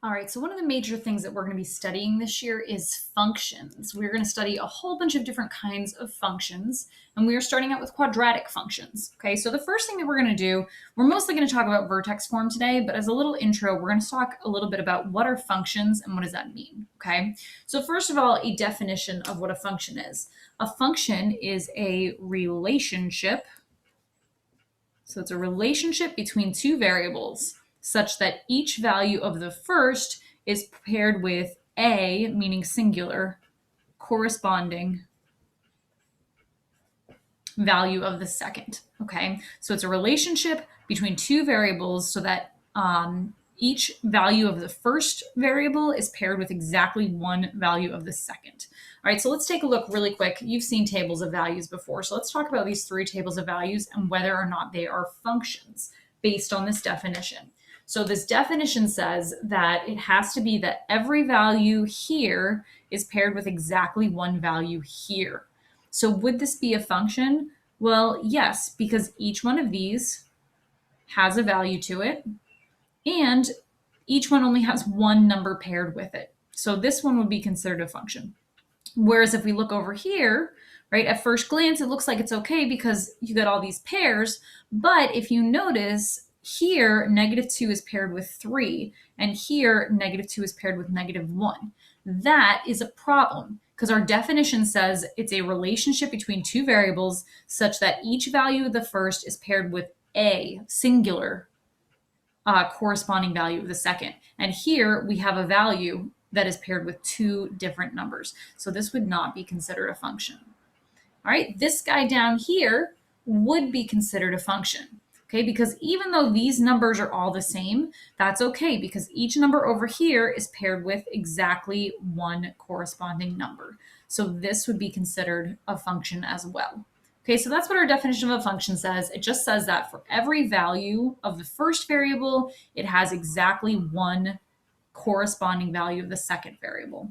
All right, so one of the major things that we're going to be studying this year is functions. We're going to study a whole bunch of different kinds of functions, and we are starting out with quadratic functions. Okay, so the first thing that we're going to do, we're mostly going to talk about vertex form today, but as a little intro, we're going to talk a little bit about what are functions and what does that mean. Okay, so first of all, a definition of what a function is. A function is a relationship. So it's a relationship between two variables such that each value of the first is paired with a, meaning singular, corresponding value of the second. Okay, so it's a relationship between two variables so that each value of the first variable is paired with exactly one value of the second. All right, so let's take a look really quick. You've seen tables of values before, so let's talk about these three tables of values and whether or not they are functions based on this definition. So this definition says that it has to be that every value here is paired with exactly one value here. So would this be a function? Well, yes, because each one of these has a value to it, and each one only has one number paired with it. So this one would be considered a function. Whereas if we look over here, right, at first glance, it looks like it's okay because you got all these pairs. But if you notice here, -2 is paired with 3, and here, -2 is paired with -1. That is a problem because our definition says it's a relationship between two variables such that each value of the first is paired with a singular corresponding value of the second. And here we have a value that is paired with two different numbers. So this would not be considered a function. All right, this guy down here would be considered a function. Okay, because even though these numbers are all the same, that's okay because each number over here is paired with exactly one corresponding number. So this would be considered a function as well. Okay, so that's what our definition of a function says. It just says that for every value of the first variable, it has exactly one corresponding value of the second variable.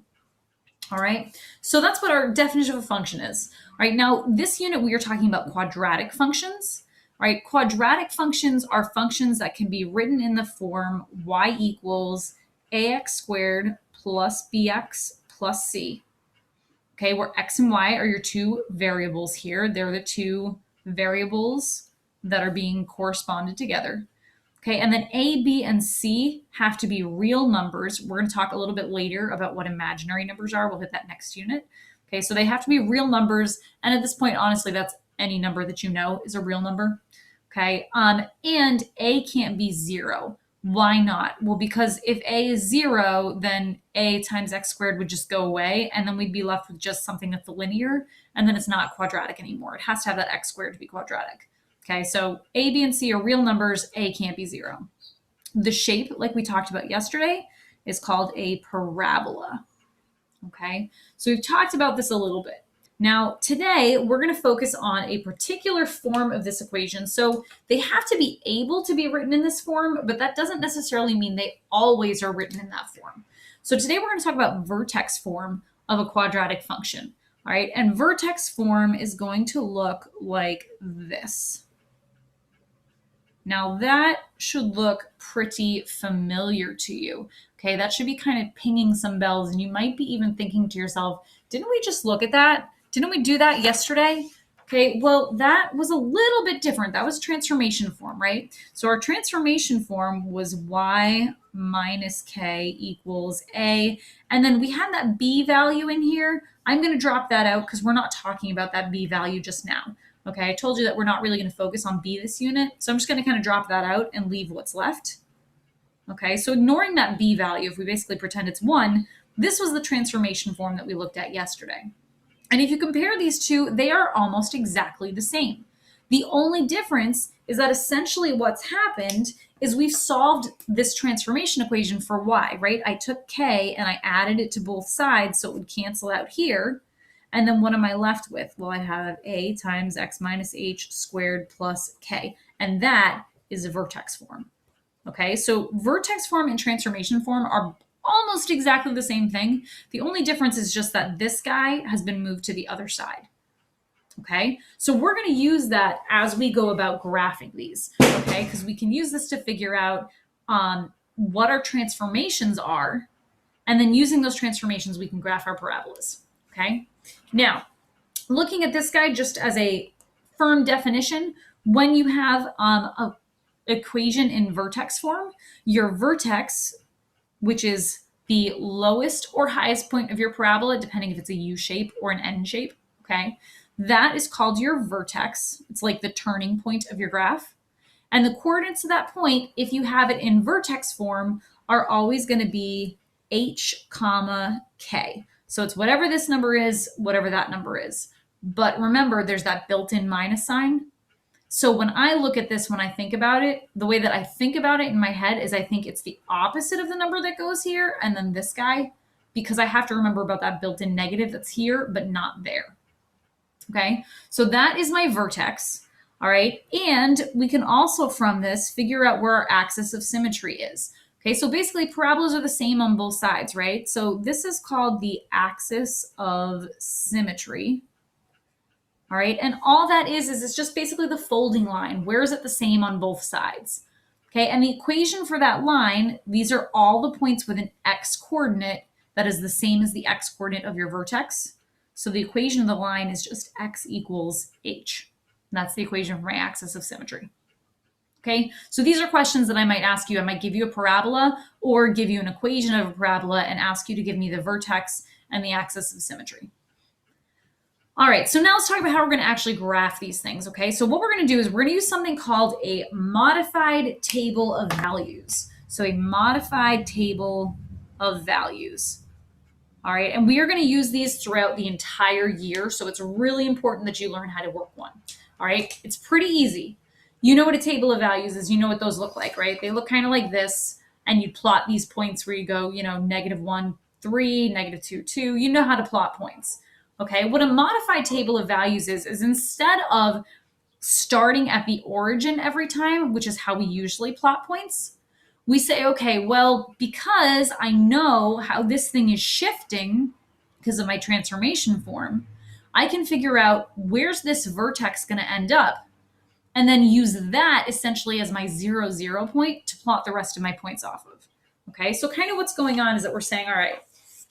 All right, so that's what our definition of a function is. All right, now this unit we are talking about quadratic functions. All right, quadratic functions are functions that can be written in the form y equals ax squared plus bx plus c. Okay, where x and y are your two variables here. They're the two variables that are being corresponded together. Okay, and then a, b, and c have to be real numbers. We're going to talk a little bit later about what imaginary numbers are. We'll hit that next unit. Okay, so they have to be real numbers. And at this point, honestly, that's any number that you know is a real number. Okay, and a can't be 0. Why not? Well, because if a is 0, then a times x squared would just go away, and then we'd be left with just something that's linear, and then it's not quadratic anymore. It has to have that x squared to be quadratic. Okay, so a, b, and c are real numbers. A can't be 0. The shape, like we talked about yesterday, is called a parabola. Okay, so we've talked about this a little bit. Now, today, we're going to focus on a particular form of this equation. So they have to be able to be written in this form, but that doesn't necessarily mean they always are written in that form. So today, we're going to talk about vertex form of a quadratic function. All right, and vertex form is going to look like this. Now that should look pretty familiar to you. Okay, that should be kind of pinging some bells, and you might be even thinking to yourself, didn't we just look at that? Didn't we do that yesterday? Okay, well, that was a little bit different. That was transformation form, right? So our transformation form was y minus k equals a, and then we had that b value in here. I'm going to drop that out because we're not talking about that b value just now. Okay, I told you that we're not really going to focus on b this unit, so I'm just going to kind of drop that out and leave what's left. Okay, so ignoring that b value, if we basically pretend it's 1, this was the transformation form that we looked at yesterday. And if you compare these two, they are almost exactly the same. The only difference is that essentially what's happened is we've solved this transformation equation for y, right? I took k and I added it to both sides so it would cancel out here. And then what am I left with? Well, I have a times x minus h squared plus k. And that is a vertex form. Okay, so vertex form and transformation form are almost exactly the same thing. The only difference is just that this guy has been moved to the other side. Okay, so we're going to use that as we go about graphing these, okay, because we can use this to figure out what our transformations are, and then using those transformations, we can graph our parabolas, okay? Now, looking at this guy just as a firm definition, when you have a equation in vertex form, your vertex, which is the lowest or highest point of your parabola, depending if it's a U shape or an N shape, okay? That is called your vertex. It's like the turning point of your graph. And the coordinates of that point, if you have it in vertex form, are always going to be h comma k. So it's whatever this number is, whatever that number is. But remember, there's that built-in minus sign. So when I look at this, when I think about it, the way that I think about it in my head is I think it's the opposite of the number that goes here and then this guy, because I have to remember about that built-in negative that's here but not there. Okay, so that is my vertex. All right, and we can also from this figure out where our axis of symmetry is. Okay, so basically parabolas are the same on both sides, right? So this is called the axis of symmetry. All right, and all that is it's just basically the folding line. Where is it the same on both sides? Okay, and the equation for that line, these are all the points with an x coordinate that is the same as the x coordinate of your vertex. So the equation of the line is just x equals h. And that's the equation for my axis of symmetry. Okay, so these are questions that I might ask you. I might give you a parabola or give you an equation of a parabola and ask you to give me the vertex and the axis of symmetry. All right, so now let's talk about how we're going to actually graph these things, okay? So what we're going to do is we're going to use something called a modified table of values. So a modified table of values. All right, and we are going to use these throughout the entire year, so it's really important that you learn how to work one. All right, it's pretty easy. You know what a table of values is. You know what those look like, right? They look kind of like this, and you plot these points where you go, you know, -1, 3, -2, 2. You know how to plot points. Okay, what a modified table of values is instead of starting at the origin every time, which is how we usually plot points, we say, okay, well, because I know how this thing is shifting because of my transformation form, I can figure out where's this vertex going to end up and then use that essentially as my 0, 0 point to plot the rest of my points off of. Okay, so kind of what's going on is that we're saying, all right,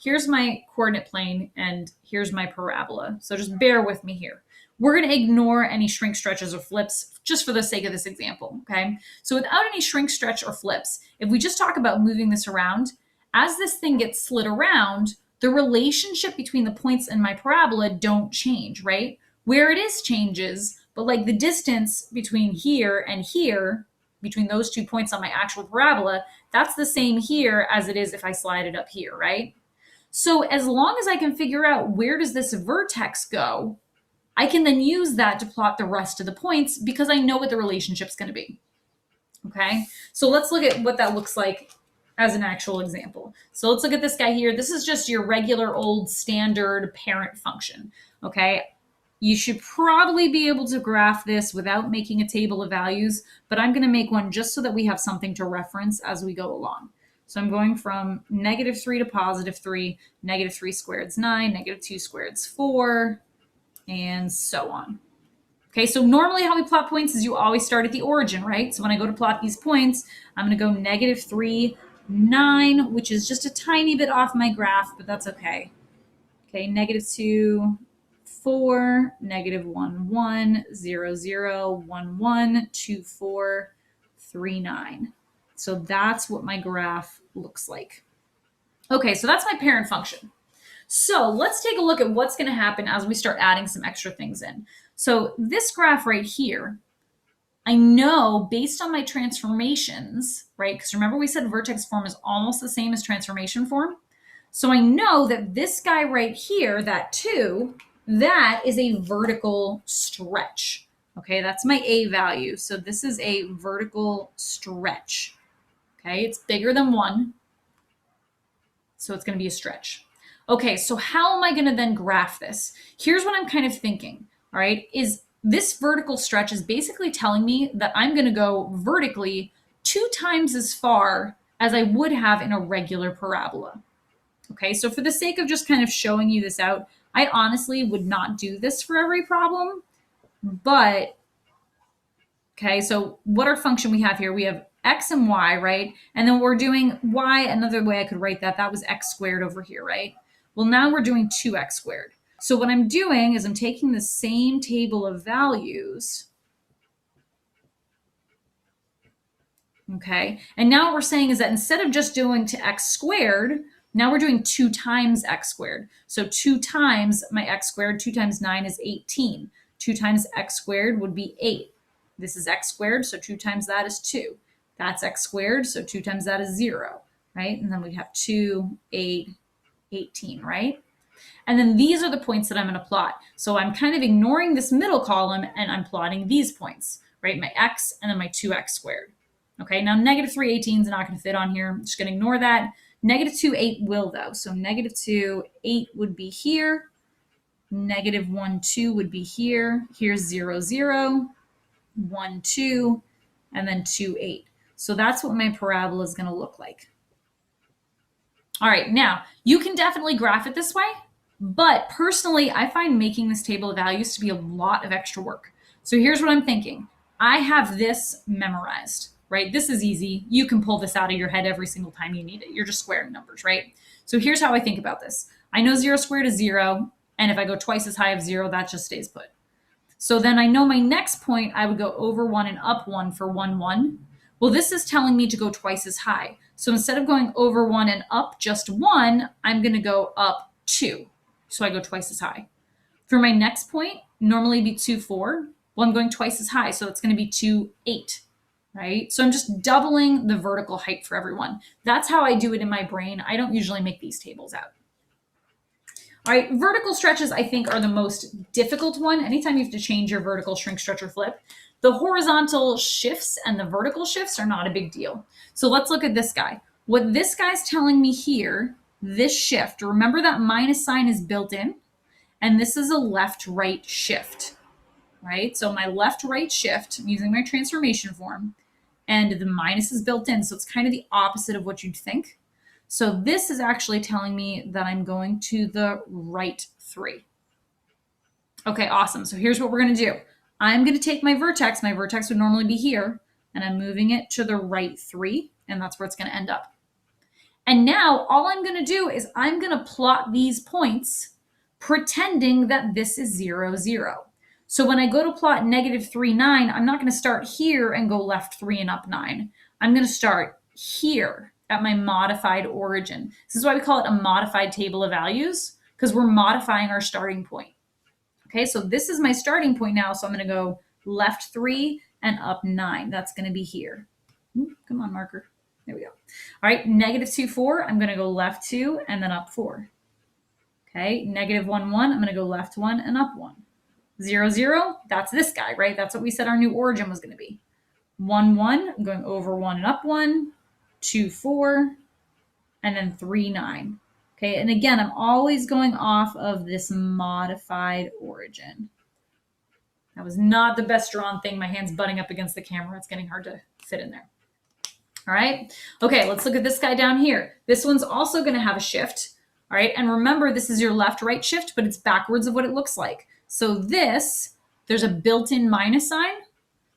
here's my coordinate plane and here's my parabola. So just bear with me here. We're going to ignore any shrink, stretches, or flips just for the sake of this example, okay? So without any shrink, stretch, or flips, if we just talk about moving this around, as this thing gets slid around, the relationship between the points in my parabola don't change, right? Where it is changes, but like the distance between here and here, between those 2 points on my actual parabola, that's the same here as it is if I slide it up here, right? So as long as I can figure out where does this vertex go, I can then use that to plot the rest of the points because I know what the relationship's going to be. Okay, so let's look at what that looks like as an actual example. So let's look at this guy here. This is just your regular old standard parent function. Okay, you should probably be able to graph this without making a table of values, but I'm going to make one just so that we have something to reference as we go along. So I'm going from -3 to +3, -3 squared is 9, -2 squared is 4, and so on. Okay, so normally how we plot points is you always start at the origin, right? So when I go to plot these points, I'm going to go -3, 9, which is just a tiny bit off my graph, but that's okay. Okay, -2, 4, -1, 1, 0, 0, 1, 1, 2, 4, 3, 9. So that's what my graph looks like. Okay, so that's my parent function. So let's take a look at what's going to happen as we start adding some extra things in. So this graph right here, I know based on my transformations, right? Because remember we said vertex form is almost the same as transformation form. So I know that this guy right here, that 2, that is a vertical stretch. Okay, that's my A value. So this is a vertical stretch. Okay, it's bigger than 1. So it's going to be a stretch. Okay, so how am I going to then graph this? Here's what I'm kind of thinking, all right, is this vertical stretch is basically telling me that I'm going to go vertically 2 times as far as I would have in a regular parabola. Okay, so for the sake of just kind of showing you this out, I honestly would not do this for every problem, but okay, so what our function we have here, we have x and y, right? And then we're doing y, another way I could write that was x squared over here, right? Well, now we're doing 2x squared. So what I'm doing is I'm taking the same table of values, okay? And now what we're saying is that instead of just doing to x squared, now we're doing 2 times x squared. So 2 times my x squared, 2 times 9 is 18. 2 times x squared would be 8. This is x squared, so 2 times that is 2. That's x squared, so 2 times that is 0, right? And then we have 2, 8, 18, right? And then these are the points that I'm going to plot. So I'm kind of ignoring this middle column and I'm plotting these points, right? My x and then my 2x squared. Okay, now negative 3 18 is not going to fit on here. I'm just going to ignore that. Negative 2 8 will though. So negative 2 8 would be here. Negative 1 2 would be here. Here's 0 0, 1 2, and then 2 8. So that's what my parabola is going to look like. All right, now you can definitely graph it this way, but personally, I find making this table of values to be a lot of extra work. So here's what I'm thinking. I have this memorized, right? This is easy. You can pull this out of your head every single time you need it. You're just squaring numbers, right? So here's how I think about this. I know 0 squared is 0, and if I go twice as high of 0, that just stays put. So then I know my next point, I would go over 1 and up 1 for 1, 1. Well, this is telling me to go twice as high. So instead of going over 1 and up just 1, I'm going to go up 2. So I go twice as high. For my next point, normally be 2, 4. Well, I'm going twice as high, so it's going to be 2, 8, right? So I'm just doubling the vertical height for everyone. That's how I do it in my brain. I don't usually make these tables out. All right, vertical stretches, I think, are the most difficult one. Anytime you have to change your vertical, shrink, stretch, or flip. The horizontal shifts and the vertical shifts are not a big deal. So let's look at this guy. What this guy's telling me here, this shift, remember that minus sign is built in, and this is a left-right shift, right? So my left-right shift, using my transformation form, and the minus is built in, so it's kind of the opposite of what you'd think. So this is actually telling me that I'm going to the right 3. Okay, awesome. So here's what we're going to do. I'm going to take my vertex would normally be here, and I'm moving it to the right 3, and that's where it's going to end up. And now all I'm going to do is I'm going to plot these points pretending that this is 0, 0. So when I go to plot negative 3, 9, I'm not going to start here and go left 3 and up 9. I'm going to start here at my modified origin. This is why we call it a modified table of values, because we're modifying our starting point. Okay, so this is my starting point now, so I'm going to go left 3 and up 9. That's going to be here. Ooh, come on, marker. There we go. All right, negative 2, 4, I'm going to go left 2 and then up 4. Okay, negative 1, 1, I'm going to go left 1 and up 1. 0, 0, that's this guy, right? That's what we said our new origin was going to be. 1, 1, I'm going over 1 and up 1. 2, 4, and then 3, 9. Okay, and again, I'm always going off of this modified origin. That was not the best drawn thing. My hand's butting up against the camera. It's getting hard to fit in there. All right, okay, let's look at this guy down here. This one's also going to have a shift. All right, and remember, this is your left-right shift, but it's backwards of what it looks like. So this, there's a built-in minus sign.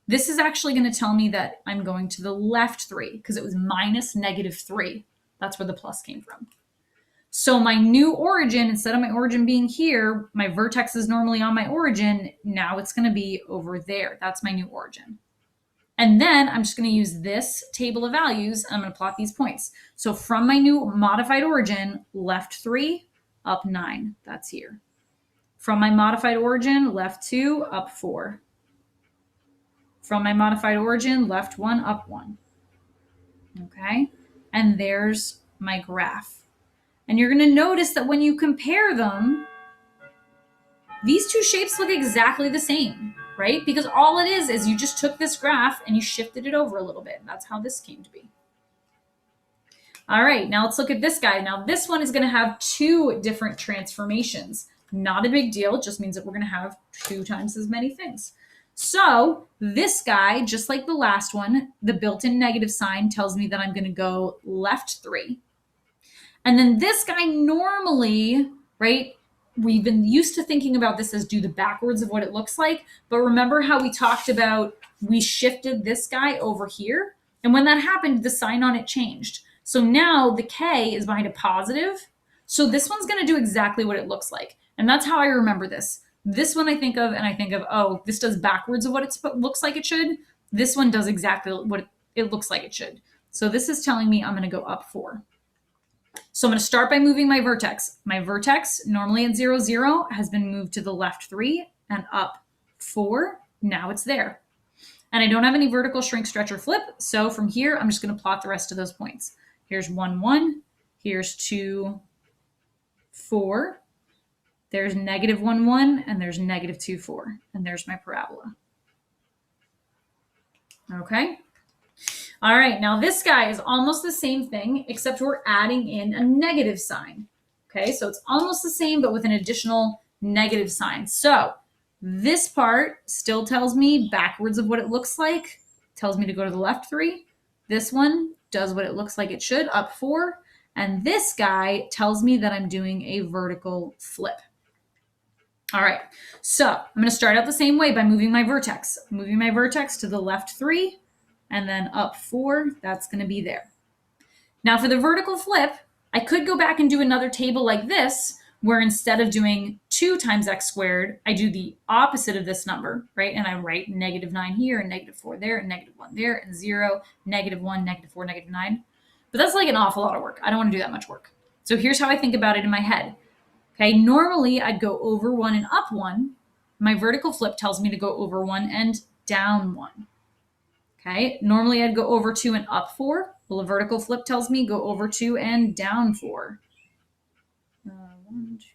This is actually going to tell me that I'm going to the left 3 because it was minus negative 3. That's where the plus came from. So my new origin, instead of my origin being here, my vertex is normally on my origin. Now it's going to be over there. That's my new origin. And then I'm just going to use this table of values. And I'm going to plot these points. So from my new modified origin, left 3, up 9. That's here. From my modified origin, left 2, up 4. From my modified origin, left 1, up 1. Okay, and there's my graph. And you're going to notice that when you compare them, these two shapes look exactly the same, right? Because all it is you just took this graph and you shifted it over a little bit. That's how this came to be. All right, now let's look at this guy. Now this one is going to have 2 different transformations. Not a big deal. It just means that we're going to have 2 times as many things. So this guy, just like the last one, the built-in negative sign tells me that I'm going to go left 3. And then this guy normally, right, we've been used to thinking about this as do the backwards of what it looks like. But remember how we talked about we shifted this guy over here? And when that happened, the sign on it changed. So now the K is behind a positive. So this one's going to do exactly what it looks like. And that's how I remember this. This one I think of, and I think of, oh, this does backwards of what it looks like it should. This one does exactly what it looks like it should. So this is telling me I'm going to go up 4. So I'm going to start by moving my vertex. My vertex, normally at 0, 0, has been moved to the left 3 and up 4. Now it's there. And I don't have any vertical shrink, stretch, or flip. So from here, I'm just going to plot the rest of those points. Here's 1, 1. Here's 2, 4. There's negative 1, 1. And there's negative 2, 4. And there's my parabola. Okay. All right. Now this guy is almost the same thing, except we're adding in a negative sign. Okay. So it's almost the same, but with an additional negative sign. So this part still tells me backwards of what it looks like. Tells me to go to the left 3. This one does what it looks like it should, up 4. And this guy tells me that I'm doing a vertical flip. All right, so I'm going to start out the same way by moving my vertex. Moving my vertex to the left 3 and then up 4. That's going to be there. Now for the vertical flip, I could go back and do another table like this, where instead of doing 2 times x squared, I do the opposite of this number, right? And I write negative 9 here and negative 4 there and negative 1 there and 0, negative 1, negative 4, negative 9. But that's like an awful lot of work. I don't want to do that much work. So here's how I think about it in my head. Okay, normally I'd go over 1 and up 1. My vertical flip tells me to go over 1 and down 1. Okay, normally I'd go over 2 and up 4. Well, a vertical flip tells me go over 2 and down 4. 1, 2.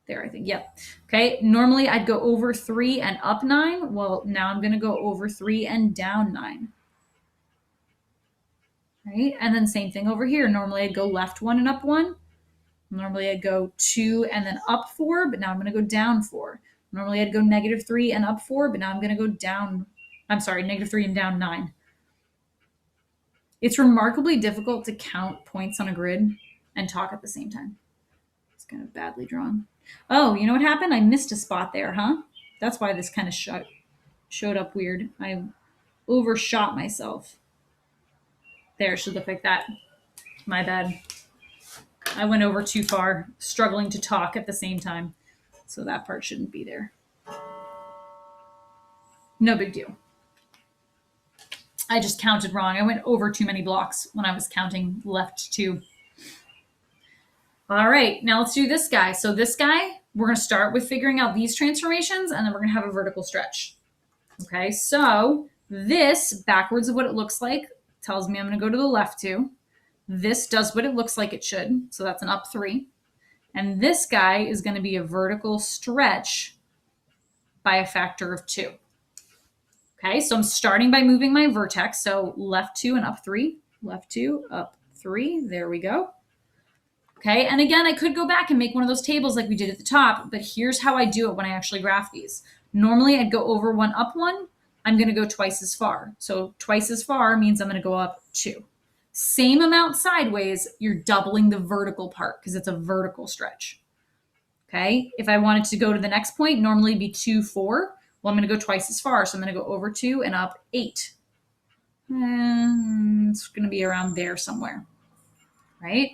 There, I think, yep. Okay, normally I'd go over 3 and up 9. Well, now I'm going to go over 3 and down 9. Right, and then same thing over here. Normally I'd go left 1 and up 1. Normally I'd go 2 and then up 4, but now I'm going to go down 4. Normally I'd go negative 3 and up 4, but now I'm going to go down, negative 3 and down 9. It's remarkably difficult to count points on a grid and talk at the same time. It's kind of badly drawn. Oh, you know what happened? I missed a spot there, huh? That's why this kind of showed up weird. I overshot myself. There, should look like that. My bad. I went over too far, struggling to talk at the same time. So that part shouldn't be there. No big deal. I just counted wrong. I went over too many blocks when I was counting left 2. All right, now let's do this guy. So this guy, we're going to start with figuring out these transformations, and then we're going to have a vertical stretch. Okay, so this, backwards of what it looks like, tells me I'm going to go to the left 2. This does what it looks like it should, so that's an up 3. And this guy is going to be a vertical stretch by a factor of 2. Okay, so I'm starting by moving my vertex. So left 2 and up 3, left 2, up 3. There we go. Okay, and again, I could go back and make one of those tables like we did at the top, but here's how I do it when I actually graph these. Normally, I'd go over 1, up 1. I'm going to go twice as far. So twice as far means I'm going to go up 2. Same amount sideways, you're doubling the vertical part because it's a vertical stretch. Okay, if I wanted to go to the next point, normally it'd be 2, 4. Well, I'm going to go twice as far, so I'm going to go over 2 and up 8. And it's going to be around there somewhere, right?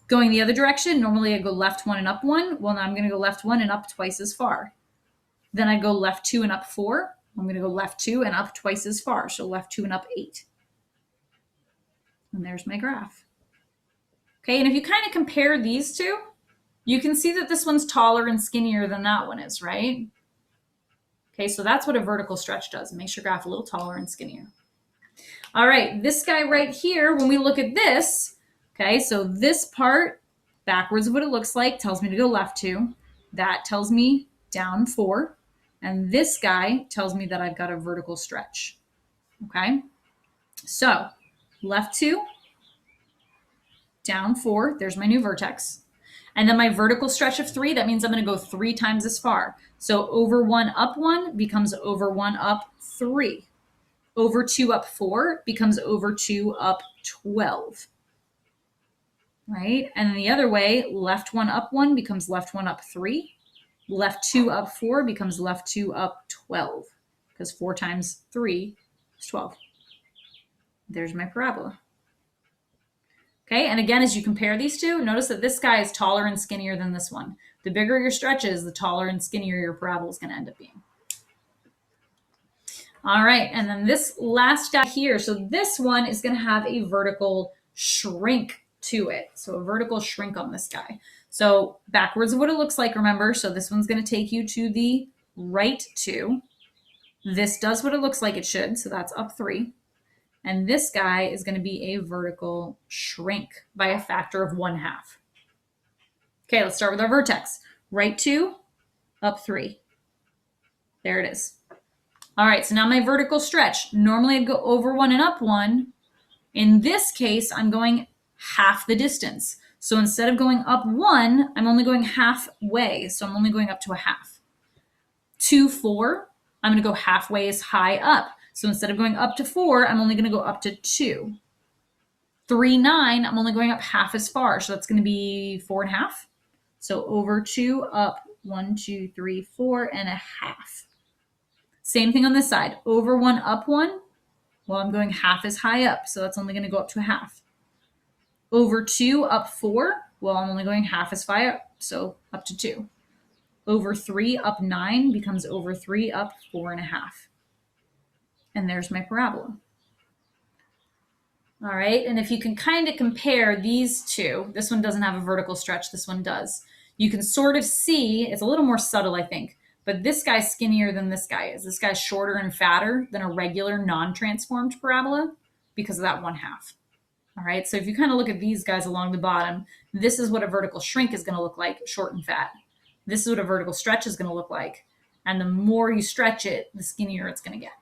Going the other direction, normally I go left 1 and up 1. Well, now I'm going to go left 1 and up twice as far. Then I go left 2 and up 4. I'm going to go left 2 and up twice as far, so left 2 and up 8. And there's my graph. Okay, and if you kind of compare these two, you can see that this one's taller and skinnier than that one is, right? Okay, so that's what a vertical stretch does. It makes your graph a little taller and skinnier. All right, this guy right here, when we look at this, okay, so this part, backwards of what it looks like, tells me to go left 2. That tells me down 4. And this guy tells me that I've got a vertical stretch. Okay, so left 2, down 4. There's my new vertex. And then my vertical stretch of 3, that means I'm going to go 3 times as far. So over 1, up 1 becomes over 1, up 3. Over 2, up 4 becomes over 2, up 12. Right? And then the other way, left 1, up 1 becomes left 1, up 3. Left 2, up 4 becomes left 2, up 12. Because 4 times 3 is 12. There's my parabola. Okay, and again, as you compare these two, notice that this guy is taller and skinnier than this one. The bigger your stretch is, the taller and skinnier your parabola is going to end up being. All right, and then this last guy here, so this one is going to have a vertical shrink to it. So a vertical shrink on this guy. So backwards of what it looks like, remember, so this one's going to take you to the right 2. This does what it looks like it should, so that's up 3. And this guy is going to be a vertical shrink by a factor of 1/2. Okay, let's start with our vertex. Right 2, up 3. There it is. All right, so now my vertical stretch. Normally I'd go over 1 and up 1. In this case, I'm going half the distance. So instead of going up 1, I'm only going halfway. So I'm only going up to a half. 2, 4, I'm going to go halfway as high up. So instead of going up to 4, I'm only going to go up to 2. 3, 9, I'm only going up half as far. So that's going to be 4.5. So over 2, up 1, 2, 3, 4.5. Same thing on this side. Over 1, up 1. Well, I'm going half as high up. So that's only going to go up to a half. Over 2, up 4. Well, I'm only going half as far up. So up to 2. Over 3, up 9 becomes over 3, up 4.5. And there's my parabola. All right, and if you can kind of compare these two, this one doesn't have a vertical stretch, this one does. You can sort of see, it's a little more subtle, I think, but this guy's skinnier than this guy is. This guy's shorter and fatter than a regular non-transformed parabola because of that 1/2. All right, so if you kind of look at these guys along the bottom, this is what a vertical shrink is going to look like, short and fat. This is what a vertical stretch is going to look like. And the more you stretch it, the skinnier it's going to get.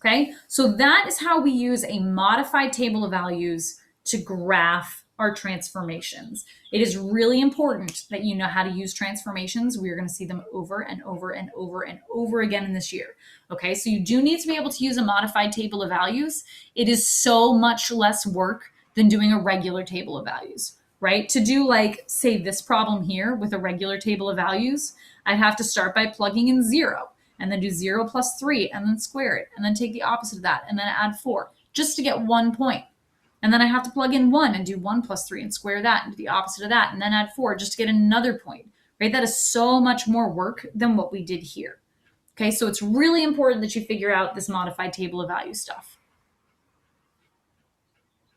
Okay, so that is how we use a modified table of values to graph our transformations. It is really important that you know how to use transformations. We're going to see them over and over and over and over again in this year. Okay, so you do need to be able to use a modified table of values. It is so much less work than doing a regular table of values, right? To do like, say, this problem here with a regular table of values, I'd have to start by plugging in 0. And then do 0 plus 3, and then square it, and then take the opposite of that, and then add 4, just to get 1 point. And then I have to plug in 1 and do 1 plus 3 and square that, and do the opposite of that, and then add 4 just to get another point, right? That is so much more work than what we did here. Okay, so it's really important that you figure out this modified table of value stuff.